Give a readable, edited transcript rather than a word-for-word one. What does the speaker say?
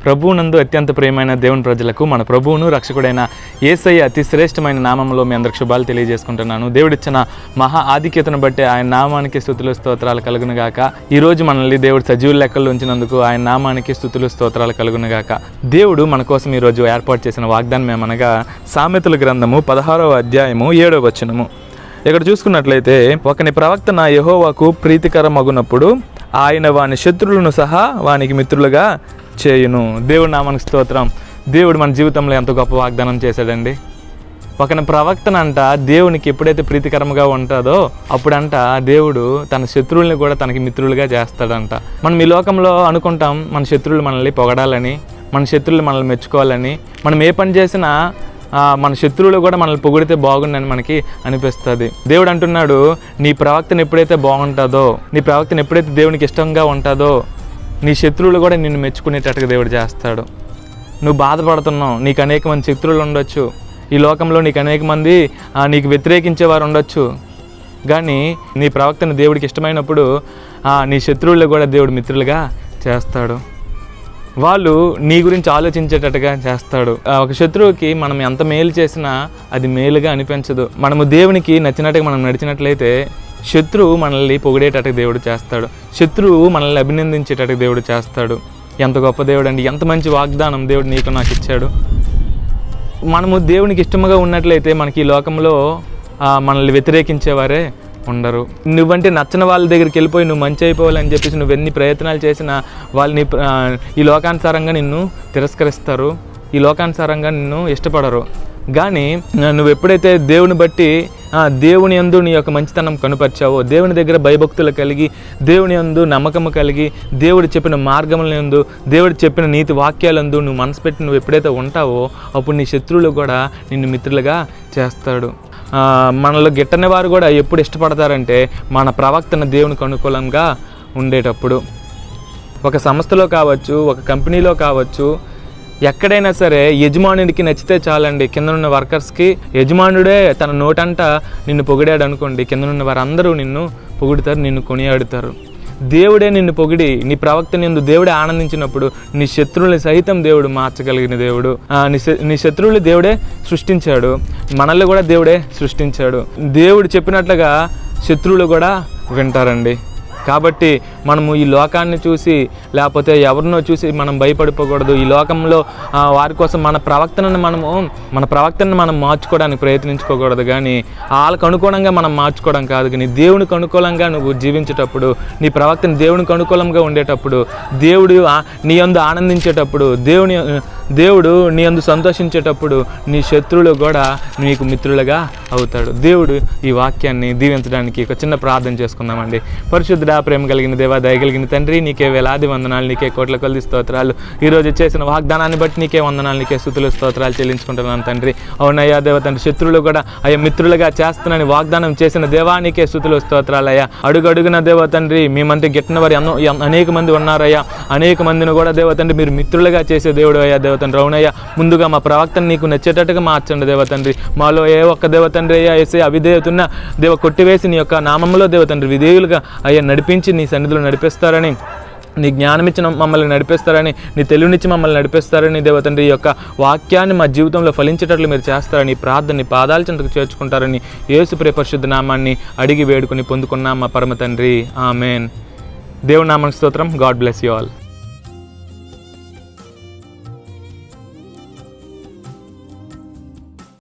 ప్రభువునందు అత్యంత ప్రియమైన దేవుని ప్రజలకు మన ప్రభువును రక్షకుడైన యేసయ్య అతి శ్రేష్టమైన నామంలో మీ అందరికి శుభాలు తెలియజేసుకుంటున్నాను. దేవుడిచ్చిన మహా ఆధిక్యతను బట్టి ఆయన నామానికి స్తుతులు స్తోత్రాలు కలుగునుగాక. ఈరోజు మనల్ని దేవుడు సజీవుల లెక్కల్లో ఉంచినందుకు ఆయన నామానికి స్తుతులు స్తోత్రాలు కలుగునుగాక. దేవుడు మన కోసం ఈరోజు ఏర్పాటు చేసిన వాగ్దానం ఏమనగా సామెతల గ్రంథము 16వ అధ్యాయము 7వ వచనము. ఇక్కడ చూసుకున్నట్లయితే, ఒకని ప్రవక్తన యెహోవాకు ప్రీతికరమగునప్పుడు ఆయన వాని శత్రువులను సహా వానికి మిత్రులుగా చేయును. దేవుడి నామానికి స్తోత్రం. దేవుడు మన జీవితంలో ఎంత గొప్ప వాగ్దానం చేశాడండి. ఒకని ప్రవక్తనంట దేవునికి ఎప్పుడైతే ప్రీతికరంగా ఉంటుందో అప్పుడంట దేవుడు తన శత్రువుల్ని కూడా తనకి మిత్రులుగా చేస్తాడంట. మనం ఈ లోకంలో అనుకుంటాం మన శత్రువులు మనల్ని పొగడాలని, మన శత్రువులు మనల్ని మెచ్చుకోవాలని, మనం ఏ పని చేసినా మన శత్రువులు కూడా మనల్ని పొగిడితే బాగుండని మనకి అనిపిస్తుంది. దేవుడు అంటున్నాడు, నీ ప్రవక్తను ఎప్పుడైతే బాగుంటుందో, నీ ప్రవక్తను ఎప్పుడైతే దేవునికి ఇష్టంగా ఉంటుందో, నీ శత్రువులు కూడా నిన్ను మెచ్చుకునేటట్టుగా దేవుడు చేస్తాడు. నువ్వు బాధపడుతున్నావు, నీకు అనేక మంది శత్రువులు ఉండొచ్చు, ఈ లోకంలో నీకు అనేక మంది నీకు వ్యతిరేకించేవారు ఉండొచ్చు, కానీ నీ ప్రవక్తను దేవుడికి ఇష్టమైనప్పుడు నీ శత్రువులు కూడా దేవుడు మిత్రులుగా చేస్తాడు. వాళ్ళు నీ గురించి ఆలోచించేటట్టుగా చేస్తాడు. ఒక శత్రువుకి మనం ఎంత మేలు చేసినా అది మేలుగా అనిపించదు. మనము దేవునికి నచ్చినట్టుగా మనం నడిచినట్లయితే శత్రువు మనల్ని పొగిడేటట్టుగా దేవుడు చేస్తాడు, శత్రువు మనల్ని అభినందించేటట్టుగా దేవుడు చేస్తాడు. ఎంత గొప్ప దేవుడు అండి! ఎంత మంచి వాగ్దానం దేవుడు నీకు నాకు ఇచ్చాడు. మనము దేవునికి ఇష్టముగా ఉన్నట్లయితే మనకి ఈ లోకంలో మనల్ని వ్యతిరేకించేవారే ఉండరు. నువ్వంటే నచ్చని వాళ్ళ దగ్గరికి వెళ్ళిపోయి నువ్వు మంచి అయిపోవాలని చెప్పేసి నువ్వు ఎన్ని ప్రయత్నాలు చేసినా వాళ్ళని ఈ లోకానుసారంగా నిన్ను తిరస్కరిస్తారు, ఈ లోకానుసారంగా నిన్ను ఇష్టపడరు. కానీ నువ్వు ఎప్పుడైతే దేవుని బట్టి దేవుని యందు నీ యొక్క మంచితనం కనుపరిచావో, దేవుని దగ్గర భయభక్తులు కలిగి, దేవుని యందు నమ్మకము కలిగి, దేవుడు చెప్పిన మార్గముల యందు, దేవుడు చెప్పిన నీతి వాక్యాలందు నువ్వు మనసు పెట్టి నువ్వు ఎప్పుడైతే ఉంటావో అప్పుడు నీ శత్రువులు కూడా నిన్ను మిత్రులుగా చేస్తాడు. మనలో గిట్టని వారు కూడా ఎప్పుడు ఇష్టపడతారంటే మన ప్రవక్తన దేవునికి అనుకూలంగా ఉండేటప్పుడు. ఒక సంస్థలో కావచ్చు, ఒక కంపెనీలో కావచ్చు, ఎక్కడైనా సరే యజమానుడికి నచ్చితే చాలండి. కిందనున్న వర్కర్స్కి యజమానుడే తన నోటంట నిన్ను పొగిడాడు అనుకోండి, కిందనున్న వారందరూ నిన్ను పొగుడుతారు, నిన్ను కొనియాడుతారు. దేవుడే నిన్ను పొగిడి నీ ప్రవక్తని యందు దేవుడే ఆనందించినప్పుడు నీ శత్రువుల్ని సహితం దేవుడు మార్చగలిగిన దేవుడు. నీ శత్రువులు దేవుడే సృష్టించాడు, మనల్ని కూడా దేవుడే సృష్టించాడు. దేవుడు చెప్పినట్లుగా శత్రువులు కూడా వింటారండి. కాబట్టి మనము ఈ లోకాన్ని చూసి లేకపోతే ఎవరినో చూసి మనం భయపడిపోకూడదు. ఈ లోకంలో వారి కోసం మన ప్రవక్తను మనం మార్చుకోవడానికి ప్రయత్నించుకోకూడదు, కానీ వాళ్ళకు అనుకూలంగా మనం మార్చుకోవడం కాదు. కానీ దేవునికి అనుకూలంగా నువ్వు జీవించేటప్పుడు, నీ ప్రవక్తను దేవునికి అనుకూలంగా ఉండేటప్పుడు, దేవుడు నీ యందు ఆనందించేటప్పుడు, దేవుడు నీ యందు సంతోషించేటప్పుడు నీ శత్రువులు కూడా నీకు మిత్రులుగా అవుతాడు. దేవుడు ఈ వాక్యాన్ని దీవించడానికి ఒక చిన్న ప్రార్థన చేసుకుందామండి. పరిశుద్ధ ప్రేమ కలిగిన దేవా, దయగలిగిన తండ్రి, నీకే వేలాది వందనాలు, నీకే కోట్ల కొలది స్తోత్రాలు. ఈరోజు చేసిన వాగ్దానాన్ని బట్టి నీకే వందనాలు, నీకే స్తుతులు స్తోత్రాలు చెల్లించుకుంటున్నాను తండ్రి. అవునయ్యా దేవ తండ్రి, శత్రువులు కూడా అయ్యా మిత్రులుగా చేస్తున్నాను వాగ్దానం చేసిన దేవా, నీకే స్తుతులు స్తోత్రాలు అయ్యా. అడుగడుగున దేవ తండ్రి, మేమంటే గిట్టిన వారు అనేక మంది ఉన్నారయ్యా. అనేక మందిని కూడా దేవ తండ్రి మీరు మిత్రులుగా చేసే దేవుడు అయ్యా దేవ తండ్రి. అవునయ్యా, ముందుగా మా ప్రవక్తను నీకు నచ్చేటట్టుగా మార్చండి దేవ తండ్రి. మాలో ఏ ఒక్క దేవ తండ్రి అయ్యా వేసే అవిధేయతున్న దేవ కొట్టివేసి నీ యొక్క నామంలో దేవ తండ్రి విధేయులుగా అయ్యా నడిపించి నీ సన్నిధిలో నడిపిస్తారని, నీ జ్ఞానమిచ్చిన మమ్మల్ని నడిపిస్తారని, నీ తెలివినిచ్చి మమ్మల్ని నడిపిస్తారని దేవ తండ్రి, ఈ యొక్క వాక్యాన్ని మా జీవితంలో ఫలించేటట్లు మీరు చేస్తారని, ప్రార్థనని పాదాల చెంతకు చేర్చుకుంటారని యేసు ప్రియ పరిశుద్ధ నామాన్ని అడిగి వేడుకుని పొందుకున్నాం మా పరమ తండ్రి. ఆమేన్. దేవుని నామానికి స్తోత్రం. God bless you all.